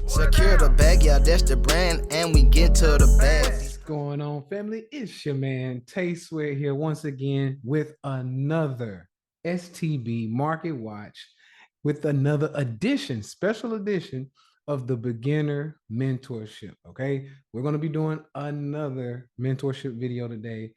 Secure the bag, yeah, that's the brand, and we get to the bag. What's going on, family? It's your man Tay Sweat here once again with another STB Market Watch with another edition, special edition of the beginner mentorship. Okay, we're going to be doing another mentorship video today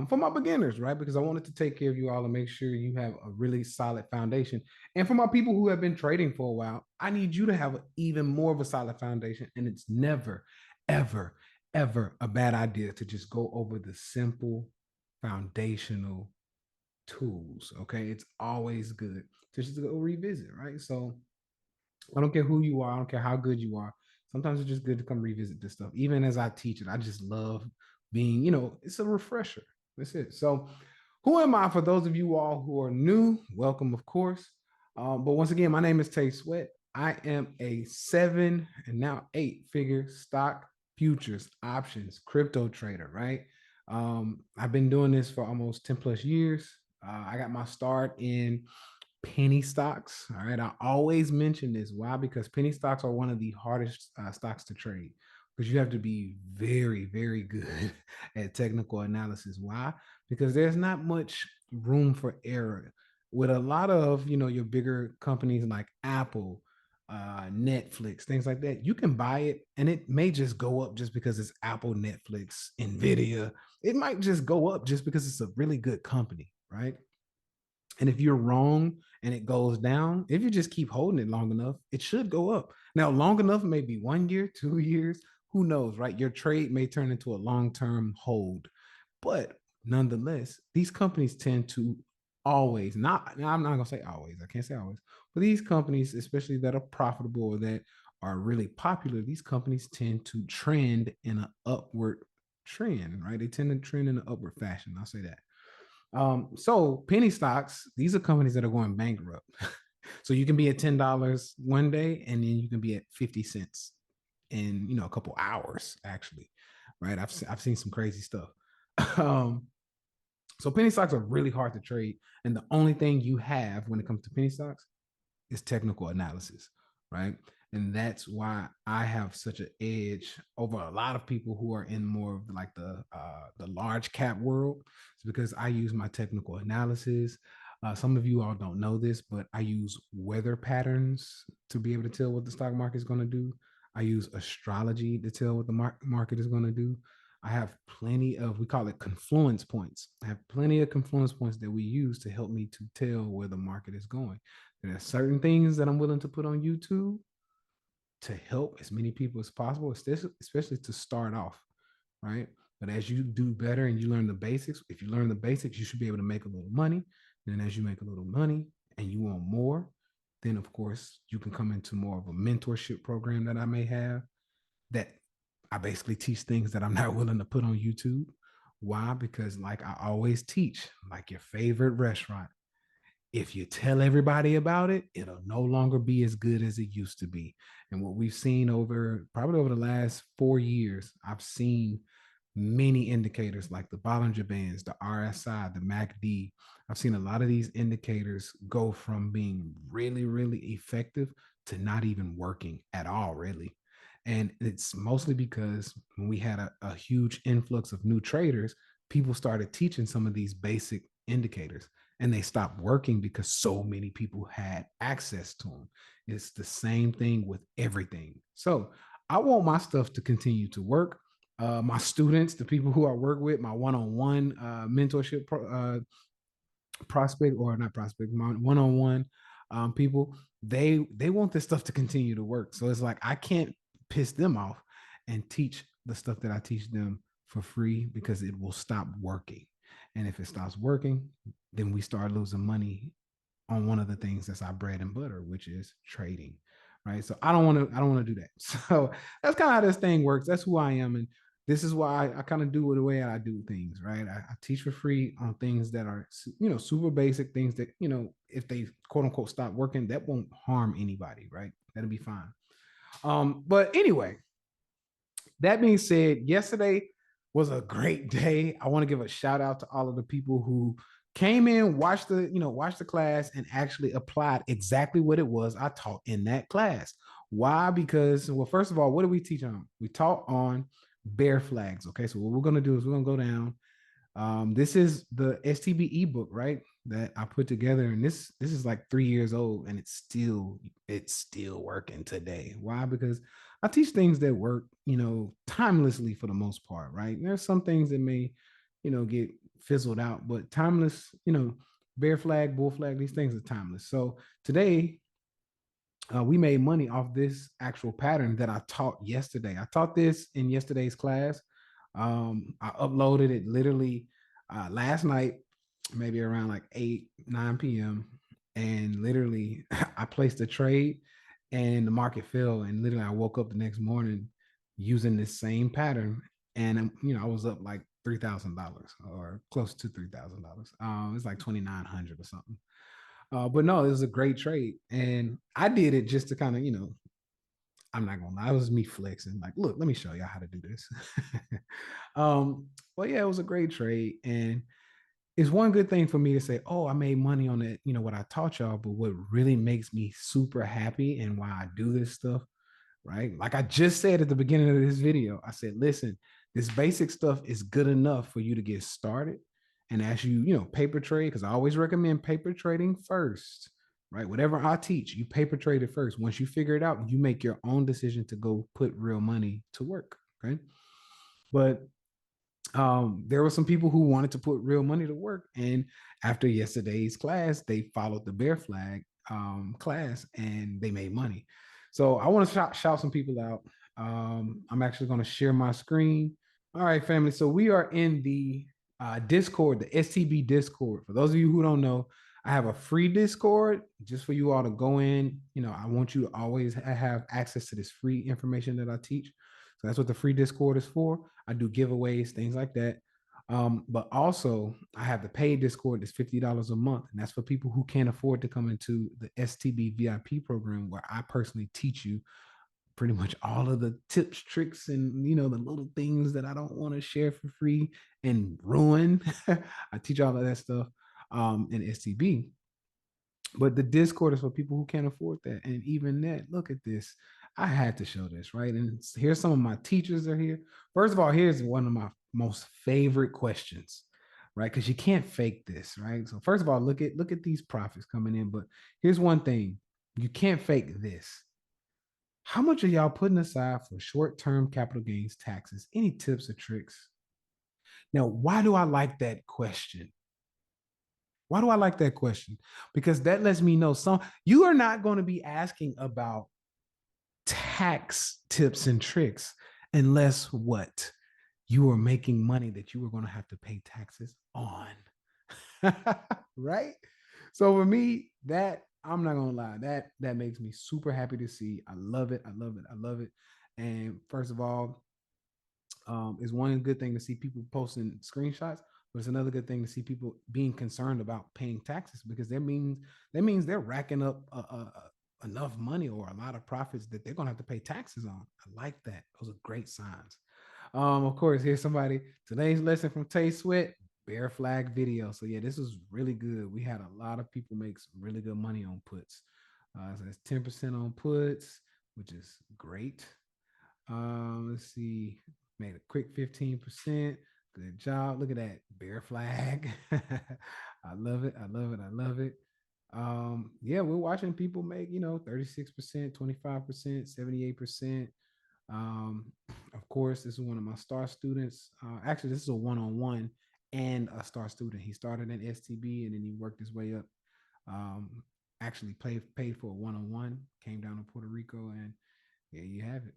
for my beginners, right? Because I wanted to take care of you all and make sure you have a really solid foundation. And for my people who have been trading for a while, I need you to have even more of a solid foundation. And it's never, ever, ever a bad idea to just go over the simple foundational tools. Okay. It's always good to just go revisit, right? So I don't care who you are, I don't care how good you are. Sometimes it's just good to come revisit this stuff. Even as I teach it, I just love being, it's a refresher. That's it. So, who am I for those of you all who are new? Welcome, of course. But once again, my name is Tay Sweat. I am a 7 and now 8-figure stock futures options crypto trader, right? I've been doing this for almost 10 plus years. I got my start in penny stocks. All right. I always mention this. Why? Because penny stocks are one of the hardest stocks to trade because you have to be very, very good at technical analysis. Why? Because there's not much room for error. With a lot of, your bigger companies like Apple, Netflix, things like that, you can buy it and it may just go up just because it's Apple, Netflix, Nvidia. It might just go up just because it's a really good company, right? And if you're wrong and it goes down, if you just keep holding it long enough, it should go up. Now, long enough, maybe 1 year, 2 years, who knows, right? Your trade may turn into a long term hold. But nonetheless, these companies tend to always, not, now I'm not going to say always, I can't say always, but these companies, especially that are profitable or that are really popular, these companies tend to trend in an upward trend, right? They tend to trend in an upward fashion. I'll say that. So penny stocks, these are companies that are going bankrupt. So you can be at $10 one day and then you can be at 50 cents in, a couple hours actually. Right. I've seen some crazy stuff. um, so penny stocks are really hard to trade. And the only thing you have when it comes to penny stocks is technical analysis, right? And that's why I have such an edge over a lot of people who are in more of like the large cap world. It's because I use my technical analysis. Some of you all don't know this, but I use weather patterns to be able to tell what the stock market is going to do. I use astrology to tell what the market is going to do. I have plenty of, we call it confluence points. I have plenty of confluence points that we use to help me to tell where the market is going. There are certain things that I'm willing to put on YouTube to help as many people as possible, especially to start off, right? But as you do better and you learn the basics, if you learn the basics, you should be able to make a little money. And then as you make a little money and you want more, then of course you can come into more of a mentorship program that I may have that I basically teach things that I'm not willing to put on YouTube. Why? Because like I always teach, like your favorite restaurant, if you tell everybody about it, it'll no longer be as good as it used to be. And what we've seen probably over the last 4 years, I've seen many indicators like the Bollinger Bands, the RSI, the MACD. I've seen a lot of these indicators go from being really, really effective to not even working at all, really. And it's mostly because when we had a huge influx of new traders, people started teaching some of these basic indicators and they stopped working because so many people had access to them. It's the same thing with everything. So I want my stuff to continue to work. My students, the people who I work with, my one-on-one mentorship prospect or not prospect, my one-on-one people, they want this stuff to continue to work. So it's like I can't piss them off and teach the stuff that I teach them for free because it will stop working. And if it stops working, then we start losing money on one of the things that's our bread and butter, which is trading. Right. So I don't want to do that. So that's kind of how this thing works. That's who I am. And this is why I kind of do it the way I do things. Right. I teach for free on things that are, super basic things that, if they quote unquote stop working, that won't harm anybody. Right. That'll be fine. But anyway, that being said, yesterday was a great day. I want to give a shout out to all of the people who came in, watched the class, and actually applied exactly what it was I taught in that class. Why? Because, well, first of all, what do we teach on? We taught on bear flags. Okay, so what we're gonna do is we're gonna go down. This is the STB ebook, right? That I put together, and this is like 3 years old, and it's still working today. Why? Because I teach things that work, timelessly for the most part, right? And there's some things that may, get fizzled out, but timeless, bear flag, bull flag, these things are timeless. So today we made money off this actual pattern that I taught yesterday. I taught this in yesterday's class. I uploaded it literally last night, maybe around like 8, 9 p.m. And literally, I placed a trade and the market fell. And literally, I woke up the next morning using this same pattern. And, I was up like $3,000 or close to $3,000. It's like 2,900 or something. But no, it was a great trade. And I did it just to kind of, I'm not gonna lie, it was me flexing. Like, look, let me show y'all how to do this. But yeah, it was a great trade. And it's one good thing for me to say, oh, I made money on it, what I taught y'all. But what really makes me super happy and why I do this stuff, right? Like I just said at the beginning of this video, I said, listen, this basic stuff is good enough for you to get started. And as paper trade, because I always recommend paper trading first, right? Whatever I teach, you paper trade it first. Once you figure it out, you make your own decision to go put real money to work. Okay. But there were some people who wanted to put real money to work. And after yesterday's class, they followed the bear flag class and they made money. So I want to shout some people out. I'm actually going to share my screen. All right, family. So we are in the Discord, the STB Discord. For those of you who don't know, I have a free Discord just for you all to go in. I want you to always have access to this free information that I teach. So that's what the free Discord is for. I do giveaways, things like that. But also, I have the paid Discord that's $50 a month, and that's for people who can't afford to come into the STB VIP program, where I personally teach you pretty much all of the tips, tricks, and the little things that I don't want to share for free and ruin. I teach all of that stuff in STB. But the Discord is for people who can't afford that. And even that, look at this. I had to show this, right? And here's some of my teachers are here. First of all, here's one of my most favorite questions, right? Because you can't fake this, right? So first of all, look at these profits coming in. But here's one thing: you can't fake this. How much are y'all putting aside for short-term capital gains taxes? Any tips or tricks? Now, why do I like that question? Why do I like that question? Because that lets me know you are not going to be asking about tax tips and tricks unless what? You are making money that you are going to have to pay taxes on. Right? So for me, that I'm not gonna lie, that makes me super happy to see. I love it. I love it. I love it. And first of all, it's one good thing to see people posting screenshots, but it's another good thing to see people being concerned about paying taxes, because that means they're racking up enough money or a lot of profits that they're gonna have to pay taxes on. I like that. Those are great signs. Of course, here's somebody. Today's lesson from Tay Sweat, bear flag video. So yeah, this was really good. We had a lot of people make some really good money on puts. So it's 10% on puts, which is great. Let's see, made a quick 15%. Good job. Look at that bear flag. I love it. I love it. I love it. Yeah, we're watching people make, 36%, 25%, 78%. Of course, this is one of my star students. Actually, this is a one-on-one and a star student. He started in STB and then he worked his way up. Um, actually paid for a one-on-one, came down to Puerto Rico, and yeah, you have it.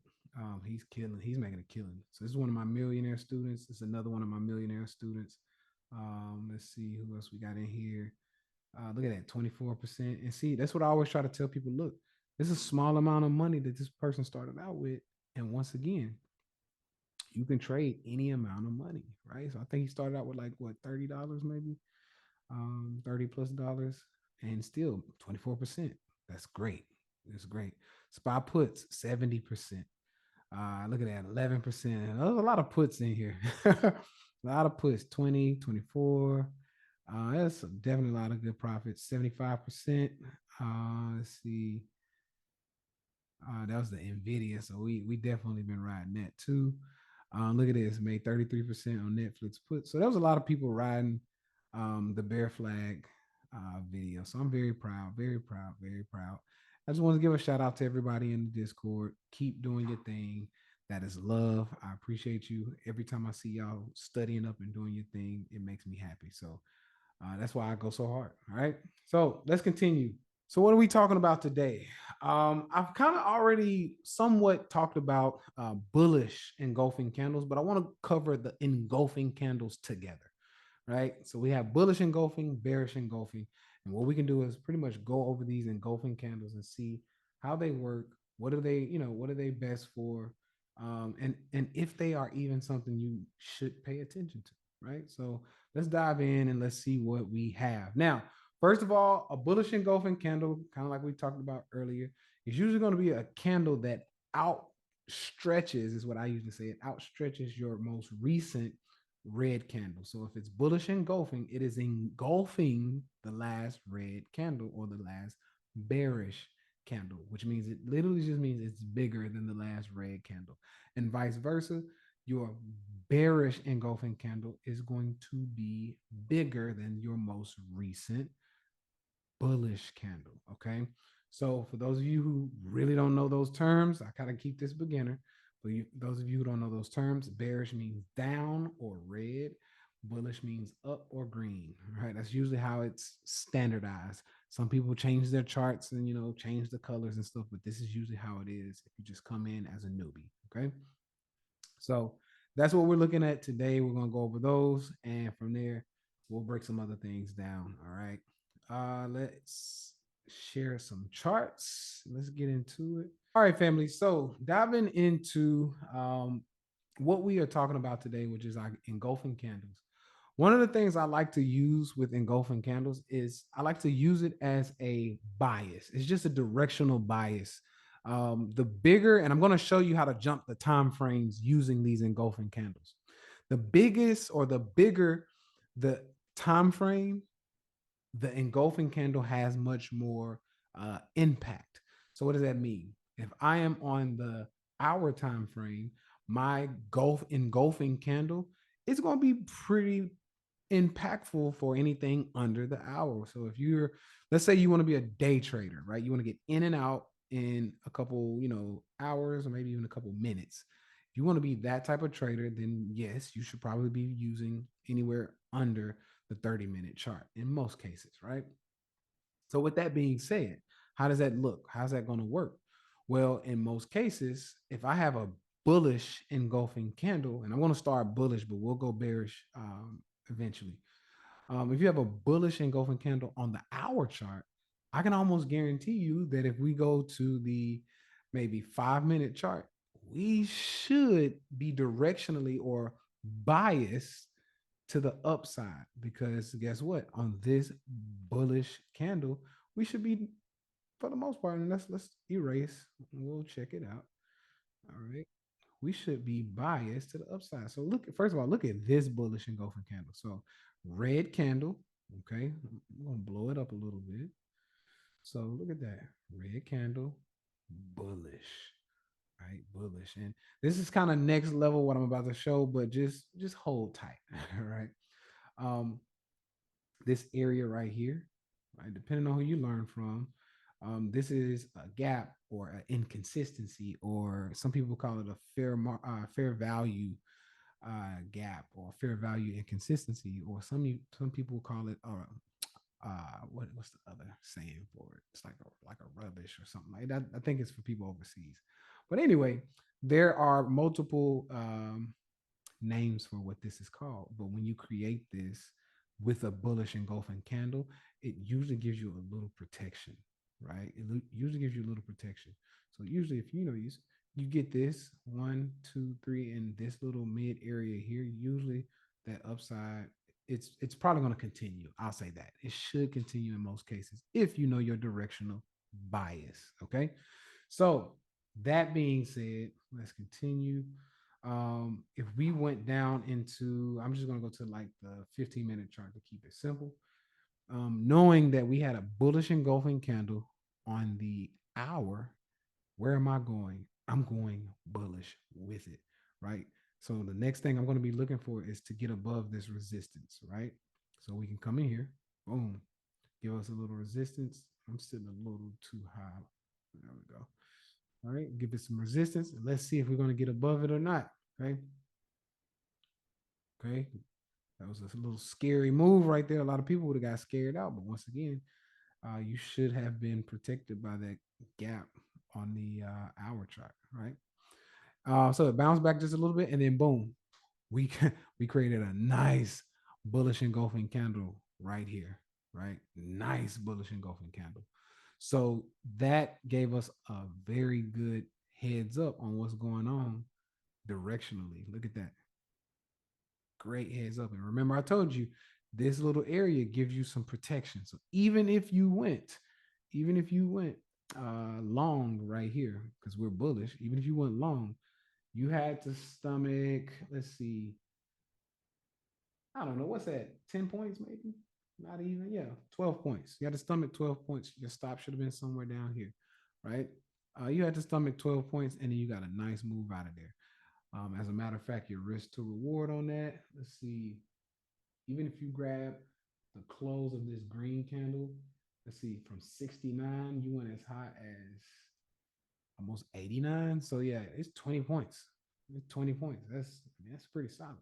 He's killing. He's making a killing. So this is one of my millionaire students. This is another one of my millionaire students. Let's see who else we got in here. Look at that, 24%. And see, that's what I always try to tell people. Look, this is a small amount of money that this person started out with. And once again, you can trade any amount of money, right? So I think he started out with like what, $30 maybe, 30 plus dollars, and still 24%. That's great. It's great. Spot puts 70%. Look at that, 11%. There's a lot of puts in here. A lot of puts, 20, 24. That's definitely a lot of good profits. 75%. Let's see. That was the Nvidia, so we definitely been riding that too. Look at this, made 33% on Netflix put. So there was a lot of people riding the Bear Flag video. So I'm very proud, very proud, very proud. I just want to give a shout out to everybody in the Discord. Keep doing your thing. That is love. I appreciate you. Every time I see y'all studying up and doing your thing, it makes me happy. So that's why I go so hard. All right. So let's continue. So what are we talking about today? I've kind of already somewhat talked about bullish engulfing candles, but I want to cover the engulfing candles together, right? So we have bullish engulfing, bearish engulfing, and what we can do is pretty much go over these engulfing candles and see how they work. What are they, what are they best for? And if they are even something you should pay attention to, right? So let's dive in and let's see what we have. Now, first of all, a bullish engulfing candle, kind of like we talked about earlier, is usually going to be a candle that outstretches, is what I usually say. It outstretches your most recent red candle. So if it's bullish engulfing, it is engulfing the last red candle or the last bearish candle, which means it literally just means it's bigger than the last red candle. And vice versa, your bearish engulfing candle is going to be bigger than your most recent bullish candle. Okay. So for those of you who really don't know those terms, I kind of keep this beginner. For you, those of you who don't know those terms, bearish means down or red. Bullish means up or green. Right. That's usually how it's standardized. Some people change their charts and change the colors and stuff, but this is usually how it is if you just come in as a newbie. Okay. So that's what we're looking at today. We're gonna go over those, and from there, we'll break some other things down. All right. Let's share some charts. Let's get into it. All right, family. So diving into what we are talking about today, which is our engulfing candles. One of the things I like to use with engulfing candles is I like to use it as a bias. It's just a directional bias. The bigger, and I'm going to show you how to jump the time frames using these engulfing candles. The biggest or the bigger the time frame, the engulfing candle has much more impact. So what does that mean? If I am on the hour time frame, my engulfing candle is going to be pretty impactful for anything under the hour. So if you're, let's say you want to be a day trader, right? You want to get in and out in a couple, hours or maybe even a couple minutes. If you want to be that type of trader, then yes, you should probably be using anywhere under the 30-minute chart in most cases, right? So with that being said, how does that look? How's that going to work? Well, in most cases, if I have a bullish engulfing candle, and I'm going to start bullish, but we'll go bearish eventually. If you have a bullish engulfing candle on the hour chart, I can almost guarantee you that if we go to the maybe 5-minute chart, we should be directionally or biased to the upside, because guess what? On this bullish candle, we should be, for the most part, and let's erase. We'll check it out. All right. We should be biased to the upside. So look, first of all, look at this bullish engulfing candle. So red candle. Okay. I'm gonna blow it up a little bit. So look at that. Red candle, bullish. Right, bullish. And this is kind of next level what I'm about to show, but just hold tight. All right. Um, this area right here, right? Depending on who you learn from, this is a gap or an inconsistency, or some people call it a fair value gap, or fair value inconsistency, or some people call it what's the other saying for it? It's like a rubbish or something like that. I think it's for people overseas. But anyway, there are multiple names for what this is called. But when you create this with a bullish engulfing candle, it usually gives you a little protection, right? It usually gives you a little protection. So usually, if you get this 1, 2, 3 in this little mid area here, usually that upside, it's probably going to continue. I'll say that it should continue in most cases if you know your directional bias. Okay, so that being said, let's continue. If we went down into, I'm just going to go to like the 15-minute chart to keep it simple. Knowing that we had a bullish engulfing candle on the hour, Where am I going? I'm going bullish with it, right? So the next thing I'm going to be looking for is to get above this resistance, right? So we can come in here, boom, give us a little resistance. I'm sitting a little too high. There we go. All right, give it some resistance. And let's see if we're going to get above it or not. Okay. Okay. That was a little scary move right there. A lot of people would have got scared out. But once again, you should have been protected by that gap on the hour chart, right? So it bounced back just a little bit, and then boom, we we created a nice bullish engulfing candle right here, right? Nice bullish engulfing candle. So that gave us a very good heads up on what's going on directionally. Look at that. Great heads up. And remember, I told you this little area gives you some protection. So even if you went long right here, because we're bullish, even if you went long, you had to stomach, let's see, I don't know, what's that? 10 points, maybe? Not even, yeah, 12 points. You had to stomach 12 points. Your stop should have been somewhere down here, right? You had to stomach 12 points, and then you got a nice move out of there. As a matter of fact, your risk to reward on that, let's see, even if you grab the close of this green candle, let's see, from 69, you went as high as almost 89. So yeah, it's 20 points. It's 20 points. That's pretty solid.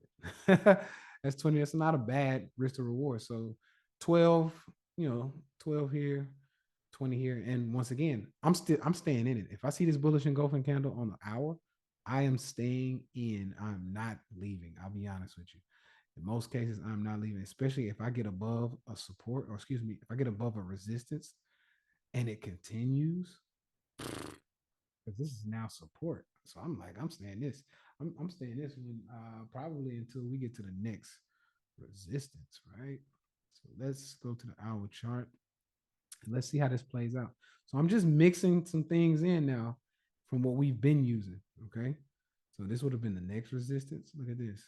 That's 20. That's not a bad risk to reward. So 12, 12 here, 20 here. And once again, I'm staying in it. If I see this bullish engulfing candle on the hour, I am staying in. I'm not leaving. I'll be honest with you. In most cases, I'm not leaving, especially if I get above a support, or excuse me, if I get above a resistance and it continues, because this is now support. So I'm like, I'm staying this. I'm staying this one probably until we get to the next resistance, right? So let's go to the hour chart and let's see how this plays out. So I'm just mixing some things in now from what we've been using. Okay. So this would have been the next resistance. Look at this.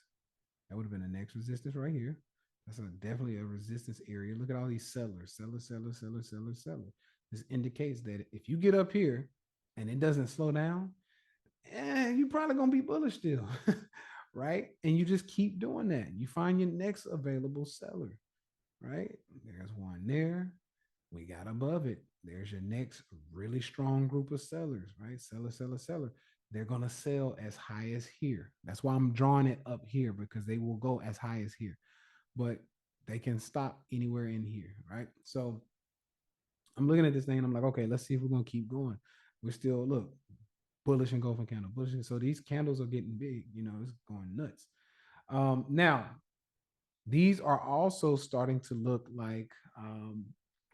That would have been the next resistance right here. That's definitely a resistance area. Look at all these sellers, seller, seller, seller, seller, seller. This indicates that if you get up here and it doesn't slow down, you're probably gonna be bullish still, right? And you just keep doing that. You find your next available seller, right? There's one there. We got above it. There's your next really strong group of sellers, right? Seller, seller, seller. They're going to sell as high as here. That's why I'm drawing it up here, because they will go as high as here, but they can stop anywhere in here, right? So I'm looking at this thing and I'm like, okay, let's see if we're going to keep going. We're still, look, bullish engulfing candle, bullish. So these candles are getting big, it's going nuts. Now, these are also starting to look like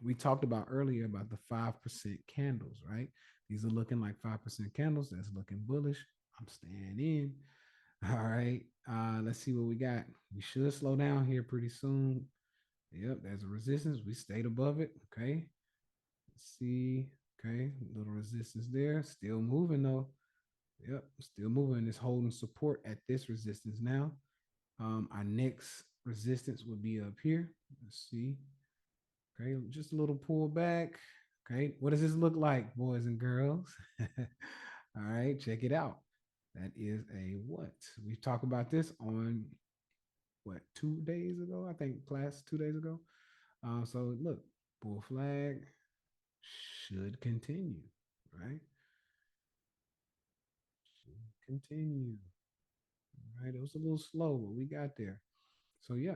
we talked about earlier about the 5% candles, right? These are looking like 5% candles. That's looking bullish. I'm staying in. All right. Let's see what we got. We should slow down here pretty soon. Yep, there's a resistance. We stayed above it. Okay. Let's see. Okay, little resistance there. Still moving though. Yep, still moving. It's holding support at this resistance now. Our next resistance would be up here. Let's see. Okay, just a little pull back. Okay, what does this look like, boys and girls? All right, check it out. That is a what? We talked about this on what, 2 days ago? I think class 2 days ago. So look, bull flag should continue, right? Should continue. All right, it was a little slow, but we got there. So yeah,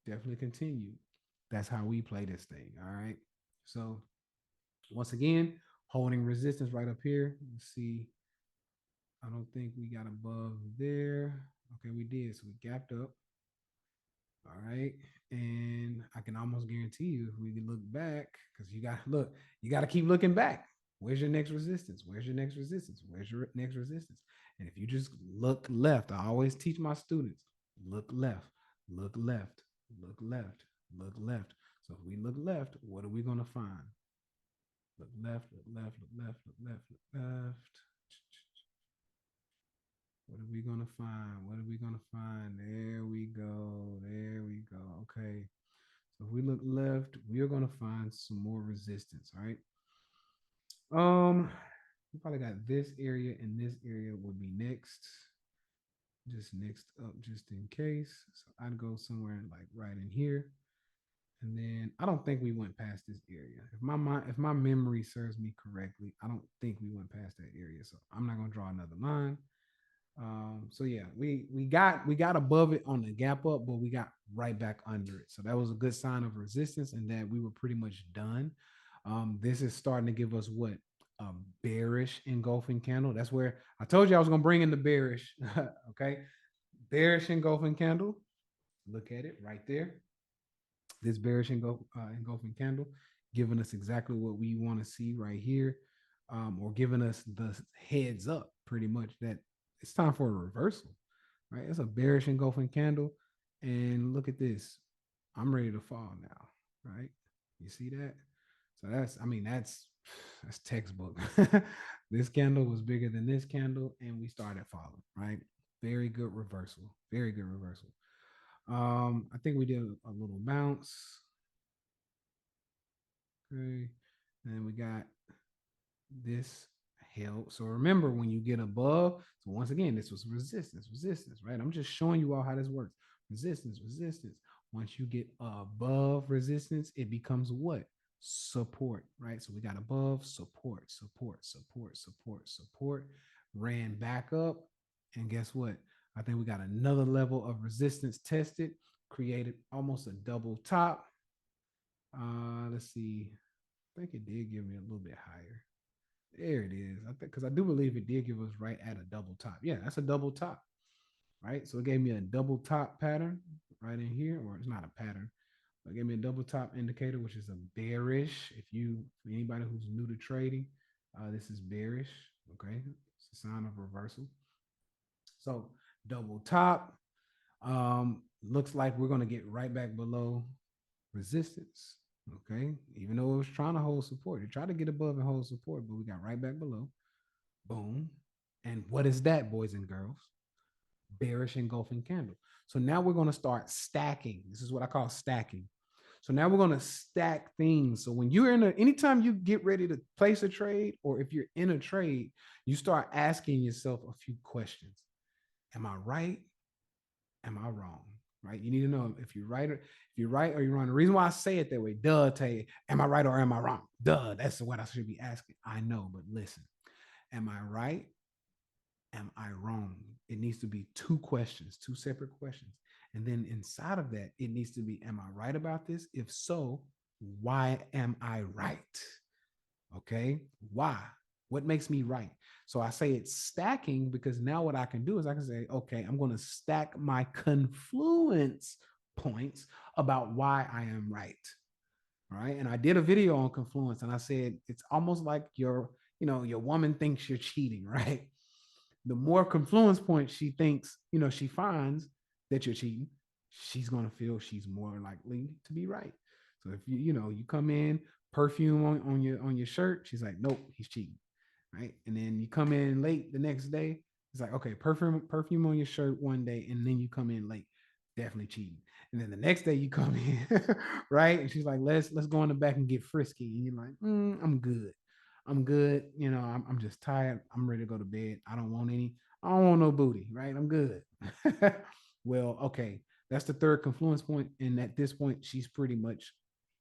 definitely continue. That's how we play this thing. All right. So once again, holding resistance right up here. Let's see. I don't think we got above there. Okay, we did. So we gapped up. All right. And I can almost guarantee you if we can look back, because you got to keep looking back. Where's your next resistance? Where's your next resistance? Where's your next resistance? And if you just look left, I always teach my students, look left, look left, look left, look left. So if we look left, what are we going to find? Look left, look left, look left, look left, look left. What are we gonna find? What are we gonna find? There we go. There we go. Okay. So if we look left, we are gonna find some more resistance. All right. Um, We probably got this area and this area would be next, just next up, just in case. So I'd go somewhere like right in here. And then I don't think we went past this area. If my memory serves me correctly, I don't think we went past that area. So I'm not gonna draw another line. So yeah, we got above it on the gap up, but we got right back under it. So that was a good sign of resistance and that we were pretty much done. This is starting to give us what, a bearish engulfing candle. That's where I told you I was gonna bring in the bearish. Okay, bearish engulfing candle. Look at it right there. This bearish engulfing candle, giving us exactly what we want to see right here, or giving us the heads up pretty much that it's time for a reversal, right? It's a bearish engulfing candle. And look at this. I'm ready to fall now, right? You see that? So that's textbook. This candle was bigger than this candle, and we started falling, right? Very good reversal. Very good reversal. I think we did a little bounce. Okay. And then we got this held. So remember, when you get above, so once again, this was resistance, right? I'm just showing you all how this works. Resistance. Once you get above resistance, it becomes what? Support, right? So we got above, support, ran back up. And guess what? I think we got another level of resistance tested, created almost a double top. Let's see. I think it did give me a little bit higher. There it is. I think because I do believe it did give us right at a double top. Yeah, that's a double top, right? So it gave me a double top pattern right in here, or it's not a pattern, but it gave me a double top indicator, which is a bearish. If you, for anybody who's new to trading, this is bearish. Okay, it's a sign of reversal. So double top. Looks like we're gonna get right back below resistance. Okay, even though it was trying to hold support, it tried to get above and hold support, but we got right back below. Boom. And what is that, boys and girls? Bearish engulfing candle. So now we're going to start stacking. This is what I call stacking. So now we're going to stack things. So when you're anytime you get ready to place a trade, or if you're in a trade, you start asking yourself a few questions. Am I right? Am I wrong? Right? You need to know if you're right or you're wrong. The reason why I say it that way, duh, tell you, am I right or am I wrong? Duh, that's what I should be asking. I know, but listen, am I right? Am I wrong? It needs to be two questions, two separate questions. And then inside of that, it needs to be, am I right about this? If so, why am I right? Okay. Why? What makes me right? So I say it's stacking because now what I can do is I can say, okay, I'm going to stack my confluence points about why I am right. All right. And I did a video on confluence and I said it's almost like your woman thinks you're cheating, right? The more confluence points she thinks, she finds that you're cheating, she's going to feel she's more likely to be right. So if you come in perfume on your shirt, she's like, nope, he's cheating, right? And then you come in late the next day, it's like, okay, perfume on your shirt one day, and then you come in late, definitely cheating. And then the next day you come in, right? And she's like, let's go in the back and get frisky. And you're like, I'm good. I'm good. I'm just tired. I'm ready to go to bed. I don't want any. I don't want no booty, right? I'm good. Well, okay. That's the third confluence point. And at this point, she's pretty much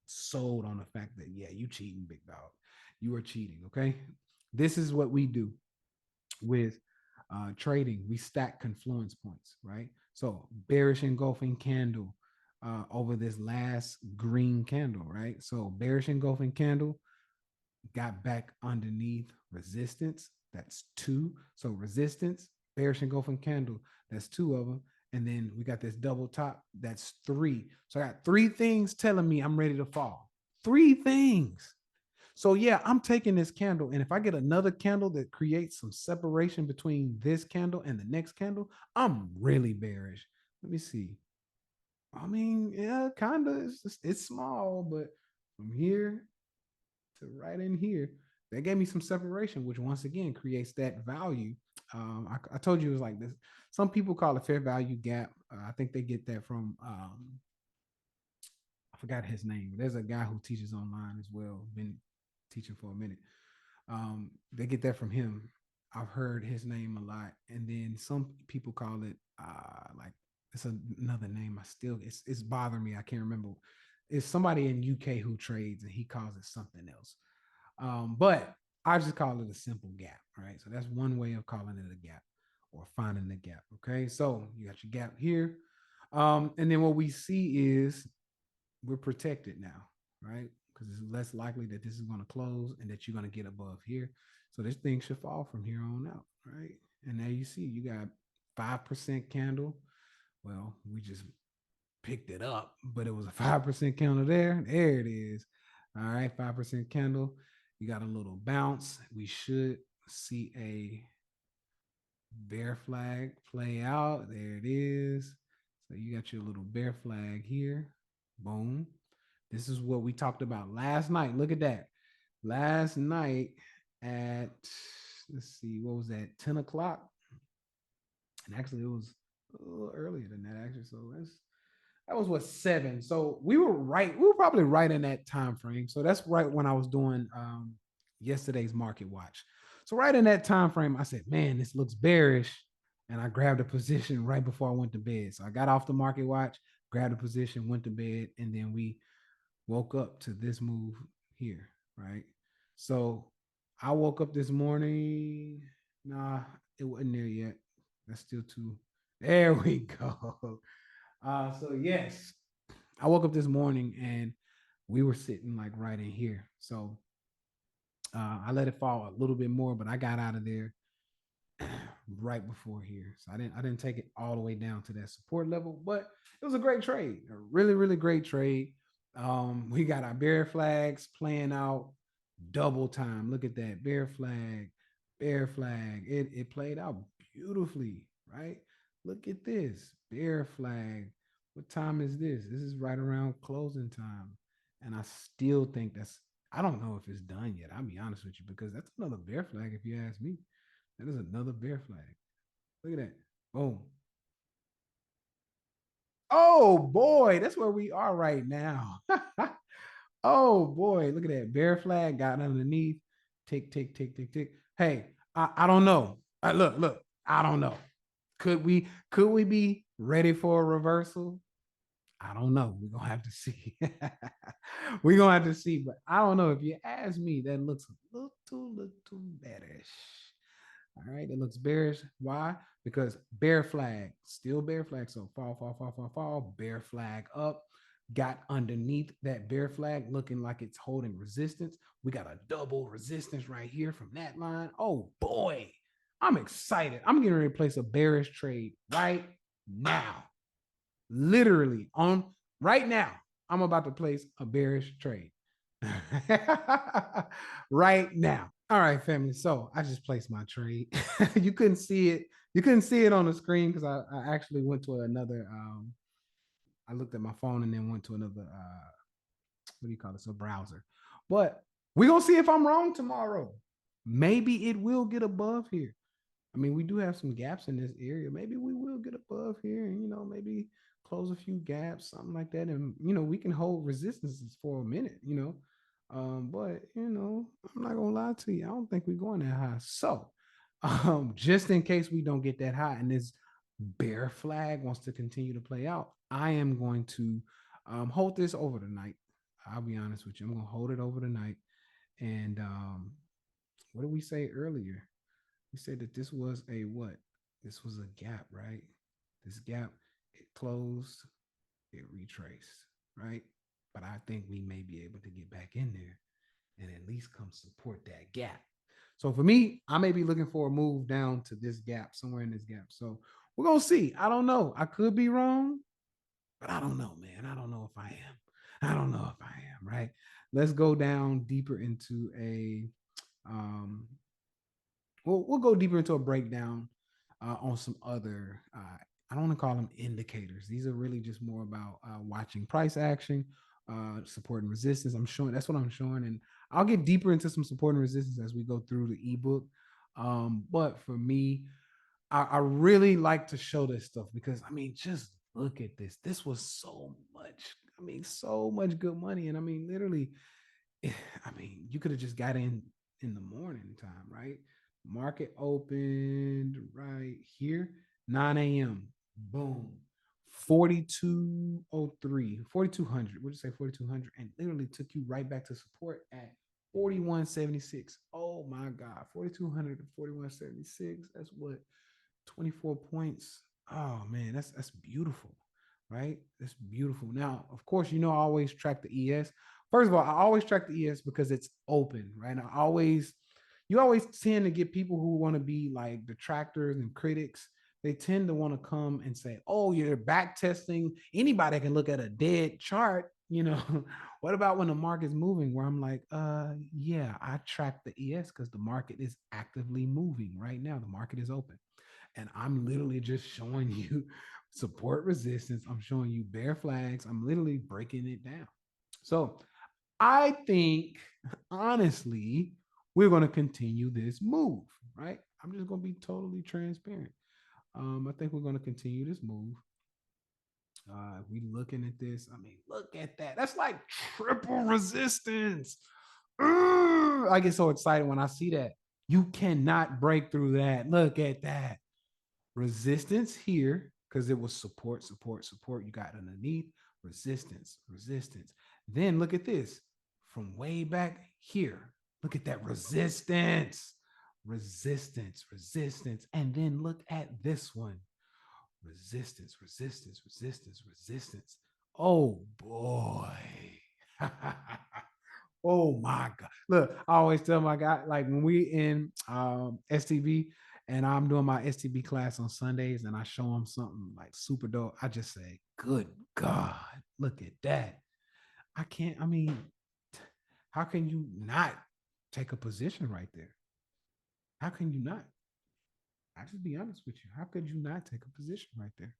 sold on the fact that, yeah, you cheating, big dog. You are cheating. Okay. This is what we do with trading. We stack confluence points, right? So bearish engulfing candle over this last green candle, right? So bearish engulfing candle got back underneath resistance. That's two. So resistance, bearish engulfing candle. That's two of them. And then we got this double top. That's three. So I got three things telling me I'm ready to fall. Three things. So yeah, I'm taking this candle. And if I get another candle that creates some separation between this candle and the next candle, I'm really bearish. Let me see. I mean, yeah, kind of. It's small, but from here to right in here, that gave me some separation, which once again creates that value. I told you it was like this. Some people call it fair value gap. I think they get that from I forgot his name. There's a guy who teaches online as well. Been teaching for a minute. They get that from him. I've heard his name a lot, and then some people call it like it's another name. I still it's bothering me. I can't remember. It's somebody in UK who trades, and he calls it something else. But I just call it a simple gap. Right, so that's one way of calling it a gap or finding the gap. Okay, so you got your gap here, and then what we see is we're protected now, right? Because it's less likely that this is going to close and that you're going to get above here. So this thing should fall from here on out, right? And now you see you got 5% candle. Well, we just picked it up, but it was a 5% candle there. There it is. All right, 5% candle. You got a little bounce. We should see a bear flag play out. There it is. So you got your little bear flag here. Boom. This is what we talked about last night. Look at that. Last night at, let's see, what was that? 10 o'clock. And actually, it was a little earlier than that, actually. So that was what, 7. So we were right. We were probably right in that time frame. So that's right when I was doing yesterday's market watch. So right in that time frame, I said, man, this looks bearish. And I grabbed a position right before I went to bed. So I got off the market watch, grabbed a position, went to bed, and then we woke up to this move here, right? So I woke up this morning. Nah, it wasn't there yet. That's still too. There we go. So yes, I woke up this morning and we were sitting like right in here. So I let it fall a little bit more, but I got out of there right before here. So I didn't take it all the way down to that support level, but it was a great trade, a really, really great trade. We got our bear flags playing out double time. Look at that bear flag, bear flag. It played out beautifully, right? Look at this bear flag. What time is this? This is right around closing time. And I still think I don't know if it's done yet. I'll be honest with you, because that's another bear flag if you ask me. That is another bear flag. Look at that. Boom. Oh boy, that's where we are right now. Oh boy, look at that. Bear flag got underneath. Tick, tick, tick, tick, tick. Hey, I don't know. Look, I don't know. Could we be ready for a reversal? I don't know. We're gonna have to see. We're gonna have to see, but I don't know. If you ask me, that looks a little bearish. All right, it looks bearish. Why? Because bear flag, still bear flag. So fall, fall, fall, fall, fall, bear flag up. Got underneath that bear flag, looking like it's holding resistance. We got a double resistance right here from that line. Oh boy, I'm excited. I'm getting ready to place a bearish trade right now. Literally on right now, I'm about to place a bearish trade. Right now. All right, family. So I just placed my trade. You couldn't see it. You couldn't see it on the screen because I actually went to another. I looked at my phone and then went to another. What do you call it? So browser. But we're gonna see if I'm wrong tomorrow. Maybe it will get above here. I mean, we do have some gaps in this area. Maybe we will get above here and, maybe close a few gaps, something like that. And, we can hold resistances for a minute, but, I'm not going to lie to you. I don't think we're going that high. So, just in case we don't get that high and this bear flag wants to continue to play out, I am going to hold this over the night. I'll be honest with you. I'm going to hold it over the night. And what did we say earlier? We said that this was a what? This was a gap, right? This gap, it closed, it retraced, right? But I think we may be able to get back in there and at least come support that gap. So for me, I may be looking for a move down to this gap, somewhere in this gap. So we're gonna see. I don't know. I could be wrong, but I don't know, man. I don't know if I am. I don't know if I am, right? Let's go down deeper into a we'll go deeper into a breakdown on some other I don't want to call them indicators. These are really just more about watching price action, support and resistance. I'm showing that's what I'm showing, and I'll get deeper into some support and resistance as we go through the ebook. But for me, I really like to show this stuff because I mean, just look at this. This was so much. I mean, so much good money, and I mean, literally, I mean, you could have just got in in the morning time, right? Market opened right here, 9 a.m. Boom. 4203, 4200. What did you say? 4200. And literally took you right back to support at 4176. Oh my God. 4200 to 4176. That's what? 24 points. Oh man, that's beautiful, right? That's beautiful. Now, of course, I always track the ES. First of all, I always track the ES because it's open, right? You always tend to get people who want to be like detractors and critics. They tend to want to come and say, "Oh, you're back testing. Anybody can look at a dead chart." What about when the market's moving? Where I'm like, yeah, I track the ES because the market is actively moving right now. The market is open, and I'm literally just showing you support resistance. I'm showing you bear flags. I'm literally breaking it down. So I think, honestly, we're going to continue this move, right? I'm just going to be totally transparent. I think we're going to continue this move. We looking at this. I mean, look at that. That's like triple resistance. I get so excited when I see that. You cannot break through that. Look at that. Resistance here because it was support, support, support. You got underneath resistance, resistance. Then look at this from way back here. Look at that resistance, resistance, resistance. And then look at this one resistance, resistance, resistance, resistance. Oh boy. Oh my God. Look, I always tell my guy, like when we in STB and I'm doing my STB class on Sundays and I show them something like super dope, I just say, good God, look at that. I mean, how can you not take a position right there? How can you not? I just be honest with you. How could you not take a position right there?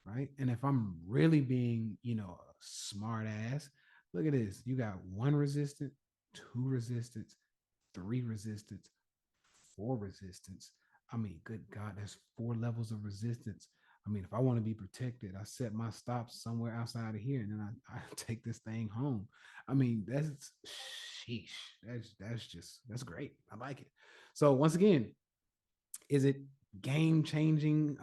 Right. And if I'm really being, a smart ass, look at this. You got one resistance, two resistance, three resistance, four resistance. I mean, good God, there's four levels of resistance. I mean, if I want to be protected, I set my stops somewhere outside of here and then I take this thing home. I mean, that's sheesh. That's great. I like it. So once again, is it game changing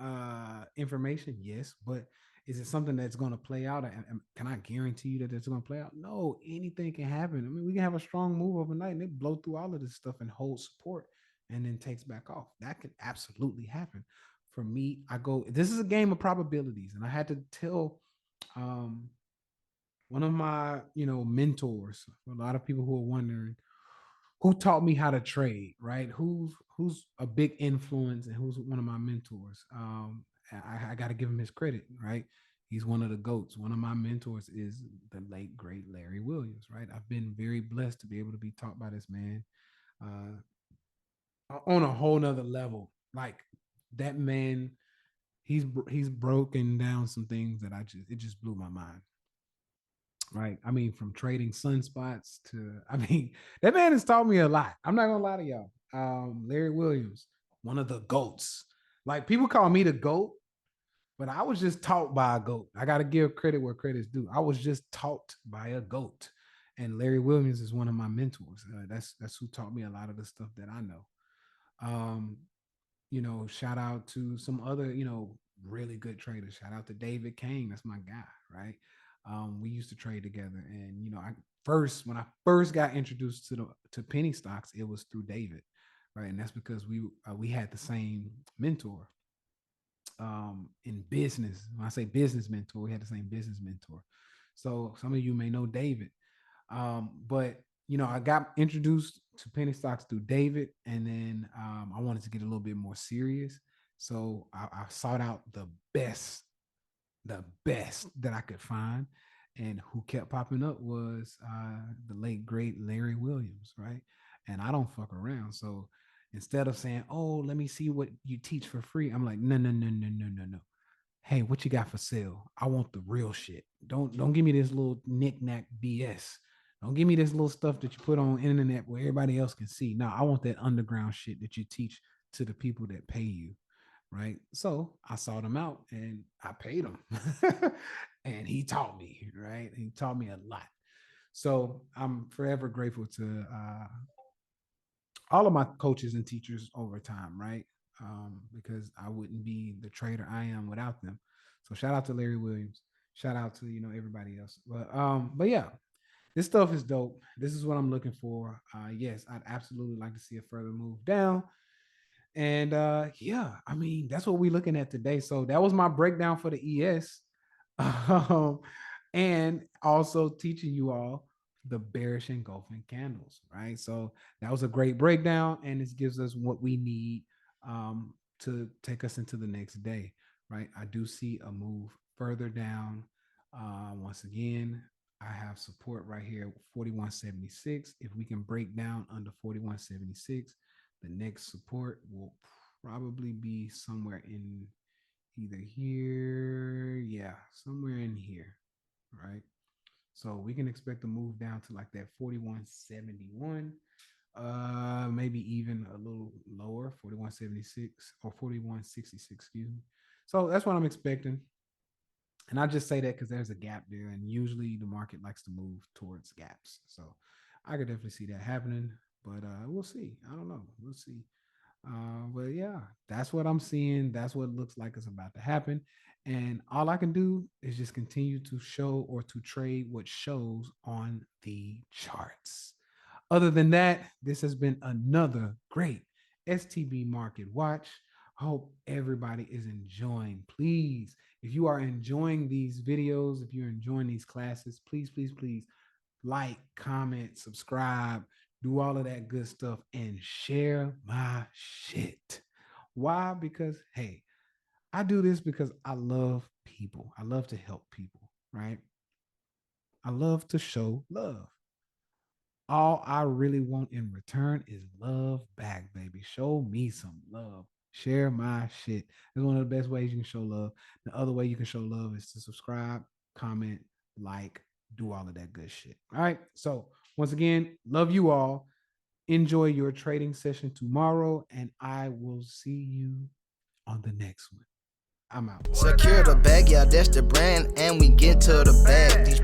information? Yes, but is it something that's going to play out? And can I guarantee you that it's going to play out? No, anything can happen. I mean, we can have a strong move overnight and it blow through all of this stuff and hold support and then takes back off. That could absolutely happen. For me, this is a game of probabilities. And I had to tell um, one of my, mentors, a lot of people who are wondering, who taught me how to trade, right? Who's a big influence and who's one of my mentors. I got to give him his credit, right? He's one of the goats. One of my mentors is the late great Larry Williams, right? I've been very blessed to be able to be taught by this man on a whole nother level. Like that man, he's broken down some things that it just blew my mind, right? I mean, from trading sunspots to, I mean, that man has taught me a lot. I'm not gonna lie to y'all. Larry Williams, one of the goats. Like people call me the goat, but I was just taught by a goat. I got to give credit where credit's due. I was just taught by a goat, and Larry Williams is one of my mentors. That's who taught me a lot of the stuff that I know. Um, shout out to some other, really good traders. Shout out to David Kane. That's my guy, right? We used to trade together, and when I first got introduced to penny stocks, it was through David, right? And that's because we had the same mentor in business. When I say business mentor, we had the same business mentor. So some of you may know David, but I got introduced to penny stocks through David, and then I wanted to get a little bit more serious. So I sought out the best that I could find. And who kept popping up was the late great Larry Williams, right? And I don't fuck around. So instead of saying, "Oh, let me see what you teach for free," I'm like, "No, no, no, no, no, no, no. Hey, what you got for sale? I want the real shit. Don't give me this little knick-knack BS. Don't give me this little stuff that you put on internet where everybody else can see. No, I want that underground shit that you teach to the people that pay you." Right. So I sought him out and I paid him. And he taught me, right? He taught me a lot. So I'm forever grateful to all of my coaches and teachers over time, right? Because I wouldn't be the trader I am without them. So shout out to Larry Williams. Shout out to everybody else. But yeah, this stuff is dope. This is what I'm looking for. Yes, I'd absolutely like to see a further move down. And yeah, I mean, that's what we're looking at today. So that was my breakdown for the ES. um, and also teaching you all the bearish engulfing candles, right? So that was a great breakdown, and this gives us what we need to take us into the next day, right? I do see a move further down. Once again, I have support right here, 41.76. If we can break down under 41.76, the next support will probably be somewhere in either here, yeah, somewhere in here, right? So we can expect to move down to like that 41.71, maybe even a little lower, 41.76 or 41.66, excuse me. So that's what I'm expecting. And I just say that because there's a gap there, and usually the market likes to move towards gaps. So I could definitely see that happening, but we'll see. I don't know. We'll see. But yeah, that's what I'm seeing. That's what looks like it's about to happen. And all I can do is just continue to show or to trade what shows on the charts. Other than that, this has been another great STB Market Watch. I hope everybody is enjoying. Please, if you are enjoying these videos, if you're enjoying these classes, please, please, please like, comment, subscribe, do all of that good stuff, and share my shit. Why? Because, hey, I do this because I love people. I love to help people, right? I love to show love. All I really want in return is love back, baby. Show me some love. Share my shit. That's one of the best ways you can show love. The other way you can show love is to subscribe, comment, like, do all of that good shit. All right. So, once again, love you all. Enjoy your trading session tomorrow, and I will see you on the next one. I'm out. Secure the bag, yeah, that's the brand, and we get to the bag. These